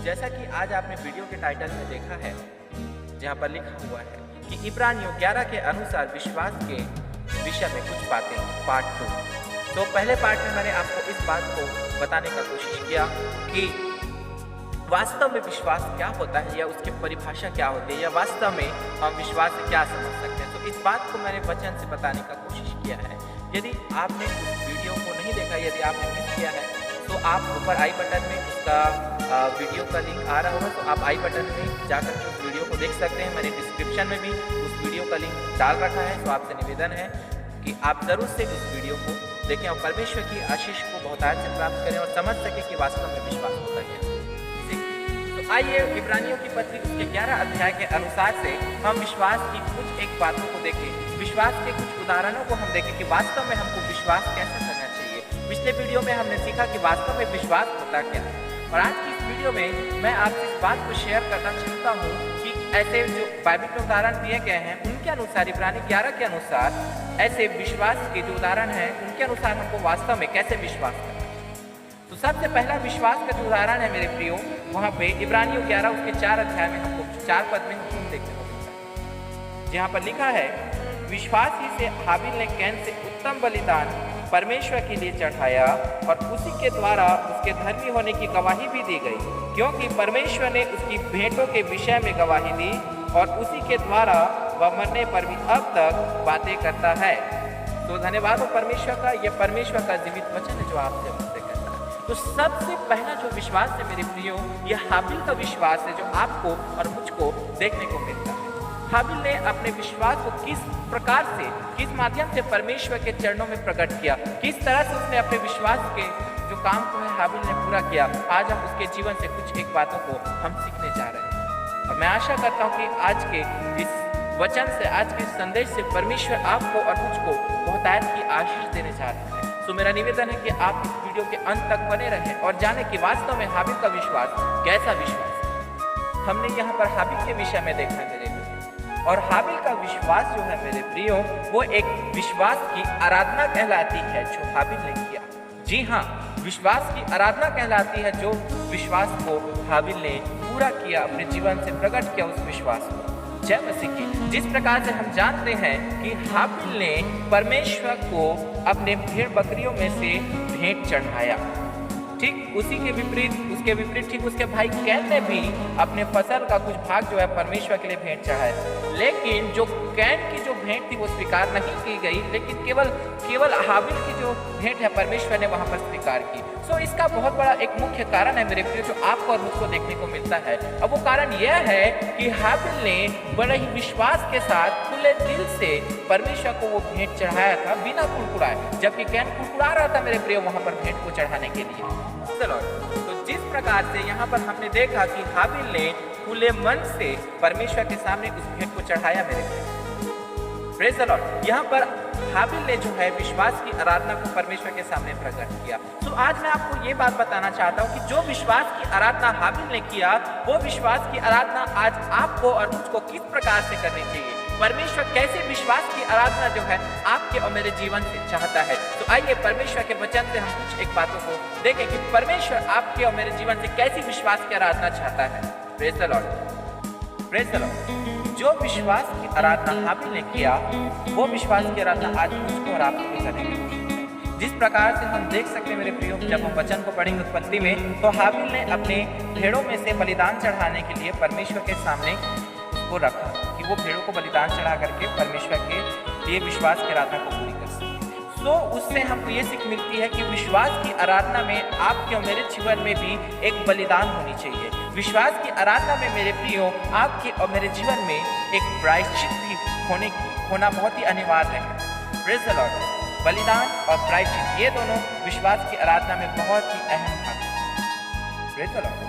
जैसा कि आज आपने वीडियो के टाइटल में देखा है, जहाँ पर लिखा हुआ है कि इब्रानियों 11 के अनुसार विश्वास के विषय में कुछ बातें पार्ट 2। तो पहले पार्ट में मैंने आपको इस बात को बताने का कोशिश किया कि वास्तव में विश्वास क्या होता है या उसकी परिभाषा क्या होती है या वास्तव में हम विश्वास से क्या समझ सकते हैं। तो इस बात को मैंने वचन से बताने का कोशिश किया है। यदि आपने उस वीडियो को नहीं देखा, यदि आपने मिस किया है, तो आप ऊपर आई बटन में उसका वीडियो का लिंक आ रहा होगा, तो आप आई बटन में जाकर के उस वीडियो को देख सकते हैं। मैंने डिस्क्रिप्शन में भी उस वीडियो का लिंक डाल रखा है। तो आपसे निवेदन है कि आप ज़रूर से उस वीडियो को देखें और परमेश्वर की आशीष को बहुतायत से प्राप्त करें और समझ सकें कि वास्तव में विश्वास होता क्या है। तो आइए इब्रानियों की पत्री उसके 11 अध्याय के अनुसार से हम विश्वास की कुछ एक बातों को देखें, विश्वास के कुछ उदाहरणों को हम देखें कि वास्तव में हमको विश्वास कैसे करना चाहिए। पिछले वीडियो में हमने सीखा कि वास्तव में विश्वास होता क्या है, और आज की इस वीडियो में मैं आपसे इस बात को शेयर करना चाहता हूँ कि ऐसे जो बाइबल में उदाहरण दिए गए हैं उनके अनुसार, इब्रानी 11 के अनुसार ऐसे विश्वास के जो उदाहरण हैं उनके अनुसार हमको वास्तव में कैसे विश्वास करना है। तो सबसे पहला विश्वास का जो उदाहरण है मेरे प्रियो, वहाँ पे इब्रानियों 11 उसके 4 अध्याय में हमको 4 पद में हमको देखने को मिलता है, जहाँ पर लिखा है, विश्वास ही से हाबिल ने कैन से उत्तम बलिदान परमेश्वर के लिए चढ़ाया और उसी के द्वारा उसके धर्मी होने की गवाही भी दी गई, क्योंकि परमेश्वर ने उसकी भेंटों के विषय में गवाही दी और उसी के द्वारा वह मरने पर भी अब तक बातें करता है। तो धन्यवाद हो परमेश्वर का, यह परमेश्वर का जीवित वचन है जो आपसे बातें करता है। तो सबसे पहला जो विश्वास है मेरे प्रियो, यह हाबिल का विश्वास है जो आपको और मुझको देखने को मिलता है। हाबिल ने अपने विश्वास को किस प्रकार से, किस माध्यम से परमेश्वर के चरणों में प्रकट किया, किस तरह से उसने अपने विश्वास के जो काम को है हाबिल ने पूरा किया। आज हम उसके जीवन से कुछ एक बातों को हम सीखने जा रहे हैं, और मैं आशा करता हूँ कि आज के इस वचन से, आज के संदेश से परमेश्वर आपको और मुझको बहुतायत की आशीष देने जा रहे हैं। तो मेरा निवेदन है कि आप इस वीडियो के अंत तक बने रहें और जाने कि वास्तव में हाबिल का विश्वास कैसा विश्वास है। हमने यहाँ पर हाबिल के विषय में देखा है मेरे प्रियो, और हाबिल का विश्वास जो है मेरे प्रियो, वो एक विश्वास की आराधना कहलाती है जो हाबिल ने किया। जी हाँ, विश्वास की आराधना कहलाती है जो विश्वास को हाबिल ने पूरा किया, अपने जीवन से प्रकट किया उस विश्वास को। जय मसीह की। जिस प्रकार से हम जानते हैं कि हाबिल ने परमेश्वर को अपने भेड़ बकरियों में से भेंट चढ़ाया, ठीक उसी के विपरीत, उसके विपरीत ठीक उसके भाई कैन ने भी अपने फसल का कुछ भाग जो है परमेश्वर के लिए भेंट चढ़ाया। लेकिन जो कैन की जो भेंट थी वो स्वीकार नहीं की गई, लेकिन केवल हाबिल की जो भेंट है परमेश्वर ने वहां पर स्वीकार की। सो इसका बहुत बड़ा एक मुख्य कारण है मेरे प्रिय जो आपको और मुझको देखने को मिलता है। अब वो कारण यह है कि हाबिल ने बड़े ही विश्वास के साथ खुले दिल से परमेश्वर को वो भेंट चढ़ाया था बिना कुड़कुड़ाए, जबकि कैन कुड़कुड़ा रहा था मेरे प्रिय वहां पर भेंट को चढ़ाने के लिए। चलो, तो जिस प्रकार से यहाँ पर हमने देखा कि हाबिल ने खुले मन से परमेश्वर के सामने उस भेंट को चढ़ाया मेरे प्रिय, प्रेज़ द लॉर्ड। यहाँ पर हाबिल ने जो है विश्वास की आराधना को परमेश्वर के सामने प्रकट किया। तो आज मैं आपको ये बात बताना चाहता हूँ कि जो विश्वास की आराधना हाबिल ने किया, वो विश्वास की आराधना आज आपको और मुझको किस प्रकार से करनी चाहिए। परमेश्वर कैसे विश्वास की आराधना जो है आपके और मेरे जीवन से चाहता है। तो आइए परमेश्वर के वचन से हम कुछ एक बातों को देखें कि परमेश्वर आपके और मेरे जीवन से कैसी विश्वास की आराधना चाहता है। Praise the Lord, praise the Lord. जो विश्वास की आराधना हाबिल ने किया, वो विश्वास की आराधना आज मुझको और आपको भी करेंगे। जिस प्रकार से हम देख सकते हैं मेरे प्रियो, जब हम वचन को पढ़ेंगे उत्पत्ति में, तो हाबिल ने अपने भेड़ों में से बलिदान चढ़ाने के लिए परमेश्वर के सामने उसको रखा कि वो भेड़ों को बलिदान चढ़ा करके परमेश्वर के लिए विश्वास की आराधना को पूरी कर सके। तो उससे हमको ये सीख मिलती है कि विश्वास की आराधना में आपके और मेरे जीवन में भी एक बलिदान होनी चाहिए। विश्वास की आराधना में मेरे प्रियो, आपके और मेरे जीवन में एक प्रायश्चित भी होना बहुत ही अनिवार्य है। Praise the Lord. बलिदान और प्रायश्चित, ये दोनों विश्वास की आराधना में बहुत ही अहम भाग है। Praise the Lord.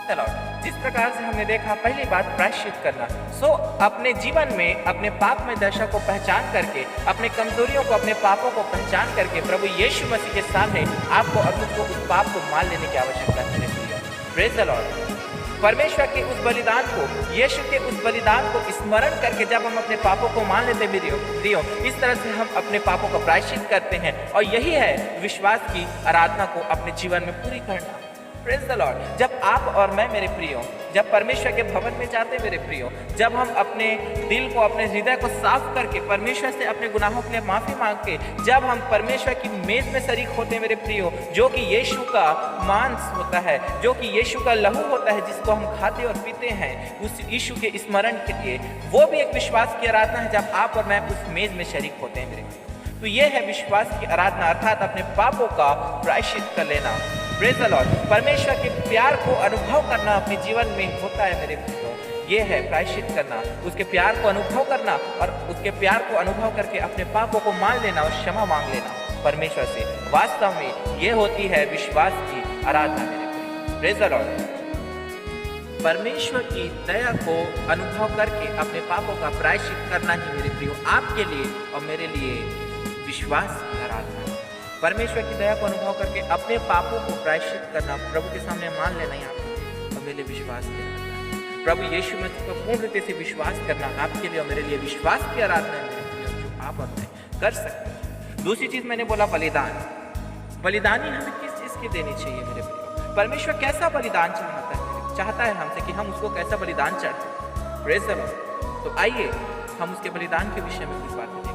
चलो, जिस प्रकार से हमने देखा, पहली बात प्रायश्चित करना। सो अपने जीवन में अपने पाप में दशा को पहचान करके, अपने कमजोरियों को, अपने पापों को पहचान करके प्रभु यीशु मसीह के सामने आपको और मुझको उस पाप को मान लेने की आवश्यकता है मेरे प्रिय। Praise the Lord. परमेश्वर के उस बलिदान को, यीशु के उस बलिदान को स्मरण करके जब हम अपने पापों को मान लेते हैं प्रियो, इस तरह से हम अपने पापों को प्रायश्चित करते हैं, और यही है विश्वास की आराधना को अपने जीवन में पूरी करना। Praise the Lord. जब आप और मैं मेरे प्रियो जब परमेश्वर के भवन में जाते मेरे प्रियो, जब हम अपने दिल को अपने हृदय को साफ करके परमेश्वर से अपने गुनाहों के लिए माफी मांग के जब हम परमेश्वर की मेज में शरीक होते मेरे प्रियो, जो कि यीशु का मांस होता है, जो कि यीशु का लहू होता है, जिसको हम खाते और पीते हैं उस यीशु के स्मरण के लिए, वो भी एक विश्वास की आराधना है जब आप और मैं उस मेज में शरीक होते हैं मेरे प्रियो। तो ये है विश्वास की आराधना, अर्थात अपने पापों का प्रायश्चित कर लेना। Praise the Lord. परमेश्वर के प्यार को अनुभव करना अपने जीवन में होता है मेरे प्रियो, ये है प्रायश्चित करना, उसके प्यार को अनुभव करना और उसके प्यार को अनुभव करके अपने पापों को मान लेना और क्षमा मांग लेना परमेश्वर से। वास्तव में ये होती है विश्वास की आराधना मेरे प्रियो। Praise the Lord. परमेश्वर की दया को अनुभव करके अपने पापों का प्रायश्चित करना ही मेरे प्रियो आपके लिए और मेरे लिए विश्वास की आराधना है। परमेश्वर की दया को अनुभव करके अपने पापों को प्रायश्चित करना, प्रभु के सामने मान लेना यहाँ और मेरे लिए विश्वास की आराधना है। प्रभु यीशु मसीह को पूर्ण रीति से विश्वास करना आपके लिए और मेरे लिए विश्वास की आराधना है मेरे प्रियो, जो आप और मैं कर सकते हैं। दूसरी चीज मैंने बोला बलिदान। बलिदानी हमें किस चीज की देनी चाहिए मेरे प्रियो? परमेश्वर कैसा बलिदान चाहता है हमसे कि हम उसको कैसा बलिदान चढ़ाएं। Praise the Lord. तो आइए हम उसके बलिदान के विषय में कुछ बातें देखें।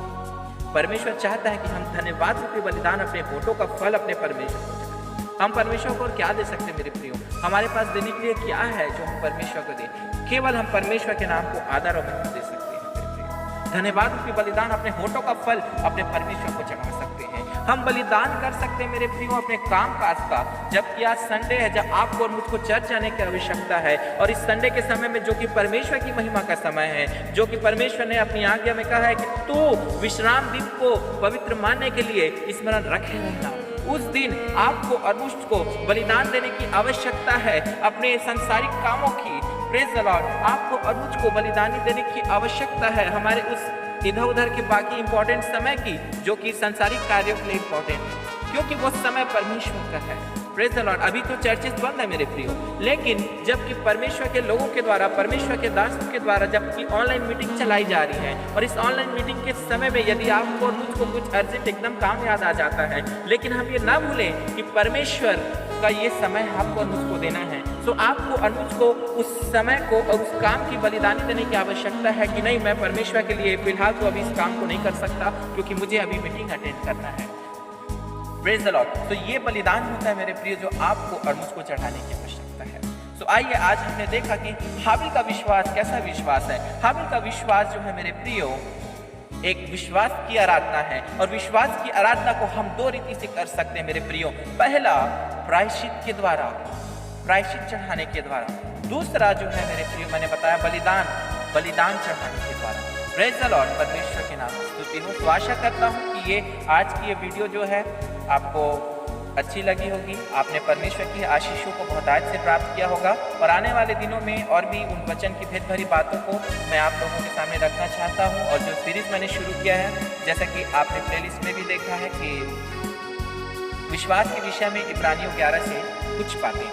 परमेश्वर चाहता है कि हम धन्यवाद रूपी बलिदान अपने होठों का फल अपने परमेश्वर को दें। हम परमेश्वर को क्या दे सकते हैं मेरे प्रियो? हमारे पास देने के लिए क्या है जो हम परमेश्वर को दें? केवल हम परमेश्वर के नाम को आदर और महिमा दे सकते हैं मेरे प्रियो। धन्यवाद रूपी बलिदान अपने होठों का फल अपने परमेश्वर को चढ़ा सकते हैं। हम बलिदान कर सकते हैं मेरे प्रियो अपने काम काज का। जबकि आज संडे है, जब आपको और मुझको चर्च जाने की आवश्यकता है, और इस संडे के समय में जो कि परमेश्वर की महिमा का समय है, जो कि परमेश्वर ने अपनी आज्ञा में कहा है कि तू विश्राम दिन को पवित्र मानने के लिए स्मरण रखे रहना, उस दिन आपको और मुझको बलिदान देने की आवश्यकता है अपने सांसारिक कामों की। Praise the Lord. आपको और मुझको बलिदानी देने की आवश्यकता है हमारे उस इधर उधर के बाकी इंपॉर्टेंट समय की, जो कि सांसारिक कार्यों के लिए इंपॉर्टेंट है, क्योंकि वो समय परमेश्वर का है। Praise the Lord. अभी तो चर्चेस बंद है मेरे प्रियो, लेकिन जबकि परमेश्वर के लोगों के द्वारा, परमेश्वर के दासों के द्वारा जबकि ऑनलाइन मीटिंग चलाई जा रही है, और इस ऑनलाइन मीटिंग के समय में यदि आपको और मुझको कुछ अर्जेंट एकदम काम याद आ जाता है, लेकिन हम ये ना भूलें कि परमेश्वर का ये समय आपको और मुझको देना है। तो आपको और मुझको उस समय को और उस काम की बलिदानी देने की आवश्यकता है कि नहीं, मैं परमेश्वर के लिए फिलहाल तो अभी इस काम को नहीं कर सकता क्योंकि मुझे अभी मीटिंग अटेंड करना है। Praise the Lord. तो ये बलिदान होता है मेरे प्रिय, जो आपको और मुझको चढ़ाने की आवश्यकता है। तो आइए, आज हमने देखा कि हाबिल का विश्वास कैसा विश्वास है। हाबिल का विश्वास जो है मेरे प्रियो एक विश्वास की आराधना है, और विश्वास की आराधना को हम दो रीति से कर सकते हैं मेरे प्रियो। पहला प्रायश्चित के द्वारा, प्रायश्चित चढ़ाने के द्वारा। दूसरा जो है मेरे प्रियो मैंने बताया बलिदान चढ़ाने के द्वारा। Praise the Lord. परमेश्वर के नाम की स्तुति हो। तो आशा करता हूँ कि ये आज की ये वीडियो जो है आपको अच्छी लगी होगी, आपने परमेश्वर की आशीषों को बहुतायत से प्राप्त किया होगा, और आने वाले दिनों में और भी उन वचन की भेद भरी बातों को मैं आप लोगों के सामने रखना चाहता हूँ। और जो सीरीज मैंने शुरू किया है, जैसा कि आपने प्लेलिस्ट में भी देखा है कि विश्वास के विषय में इब्रानियों 11 से कुछ बातें,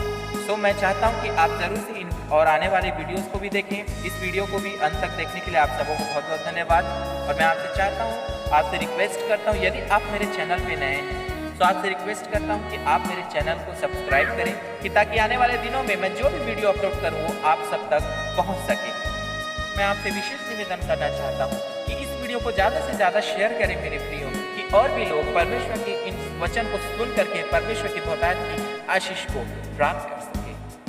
तो मैं चाहता हूं कि आप जरूर से इन और आने वाले वीडियोस को भी देखें। इस वीडियो को भी अंत तक देखने के लिए आप सबों को बहुत बहुत धन्यवाद। और मैं आपसे चाहता हूं, आपसे रिक्वेस्ट करता हूं, यदि आप मेरे चैनल पे नए हैं तो आपसे रिक्वेस्ट करता हूं कि आप मेरे चैनल को सब्सक्राइब करें, कि ताकि आने वाले दिनों में मैं जो भी वीडियो अपलोड करूँ वो आप सब तक पहुँच सके। मैं आपसे विशेष निवेदन करना चाहता हूँ कि इस वीडियो को ज़्यादा से ज़्यादा शेयर करें मेरे प्रियो, कि और भी लोग परमेश्वर के इन वचन को सुन करके परमेश्वर की बहुतायत की आशीष को प्राप्त कर सके।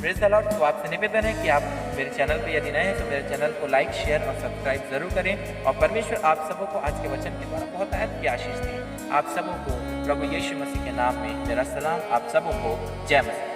Praise the Lord. तो आपसे निवेदन है कि आप मेरे चैनल पे यदि नए हैं तो मेरे चैनल को लाइक, शेयर और सब्सक्राइब जरूर करें। और परमेश्वर आप सबों को आज के वचन के द्वारा बहुतायत की आशीष दें। आप सबों को प्रभु यीशु मसीह के नाम में मेरा सलाम। आप सबों को जय मसीह।